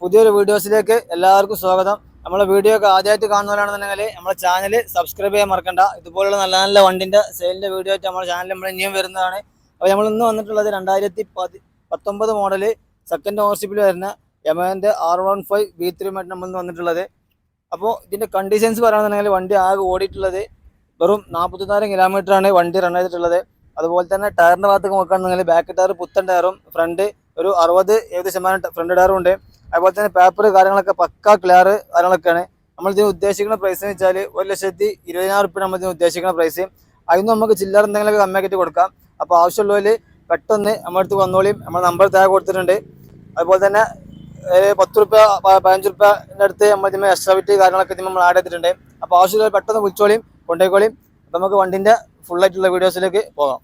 പുതിയൊരു വീഡിയോസിലേക്ക് എല്ലാവർക്കും സ്വാഗതം. നമ്മളെ വീഡിയോ ഒക്കെ ആദ്യമായിട്ട് കാണുന്നവരാണെന്നുണ്ടെങ്കിൽ നമ്മളെ ചാനൽ സബ്സ്ക്രൈബ് ചെയ്യാൻ മറക്കണ്ട. ഇതുപോലുള്ള നല്ല നല്ല വണ്ടിൻ്റെ സെയിലിൻ്റെ വീഡിയോ ആയിട്ട് നമ്മുടെ ചാനൽ നമ്മൾ ഇനിയും വരുന്നതാണ്. അപ്പോൾ നമ്മൾ ഇന്ന് വന്നിട്ടുള്ളത് 2019 മോഡല് സെക്കൻഡ് ഓണർഷിപ്പിൽ വരുന്ന യമഹൻ്റെ R15 V3 ആയിട്ട് നമ്മൾ വന്നിട്ടുള്ളത്. അപ്പോൾ ഇതിൻ്റെ കണ്ടീഷൻസ് പറയുകയാണെന്നുണ്ടെങ്കിൽ വണ്ടി ആകെ ഓടിയിട്ടുള്ളത് വെറും 44 കിലോമീറ്ററാണ് വണ്ടി റൺ ചെയ്തിട്ടുള്ളത്. അതുപോലെ തന്നെ ടയറിൻ്റെ ഭാഗത്തേക്ക് നോക്കുകയാണെന്നുണ്ടെങ്കിൽ ബാക്ക് ടയർ പുത്തൻ ടയറും ഫ്രണ്ട് ഒരു 60% ഫ്രണ്ട് ടയറും ഉണ്ട്. അതുപോലെ തന്നെ പേപ്പർ കാര്യങ്ങളൊക്കെ പക്കാ ക്ലിയർ കാര്യങ്ങളൊക്കെയാണ്. നമ്മളിതിന് ഉദ്ദേശിക്കുന്ന പ്രൈസ് എന്ന് വെച്ചാൽ 1,20,000 റുപ്യ നമ്മളിതിന് ഉദ്ദേശിക്കുന്ന പ്രൈസ്. അതിന് നമുക്ക് ചില്ലറ എന്തെങ്കിലുമൊക്കെ കമ്മിയാക്കിയിട്ട് കൊടുക്കാം. അപ്പോൾ ആവശ്യമുള്ളവർ പെട്ടെന്ന് നമ്മുടെ അടുത്ത് വന്നോളിയും. നമ്മൾ നമ്പർ താഴെ കൊടുത്തിട്ടുണ്ട്. അതുപോലെ തന്നെ 10 റുപ്യ 15 റുപ്യൻ്റെ അടുത്ത് നമ്മൾ ഇതിന് എക്സ്ട്രാ വിറ്റ് കാര്യങ്ങളൊക്കെ നമ്മൾ ആഡ് ചെയ്തിട്ടുണ്ട്. അപ്പോൾ ആവശ്യമുള്ളവർ പെട്ടെന്ന് വിളിച്ചോളിയും കൊണ്ടുപോയിക്കോളിയും. അപ്പോൾ നമുക്ക് വണ്ടിൻ്റെ ഫുള്ളായിട്ടുള്ള വീഡിയോസിലേക്ക് പോകാം.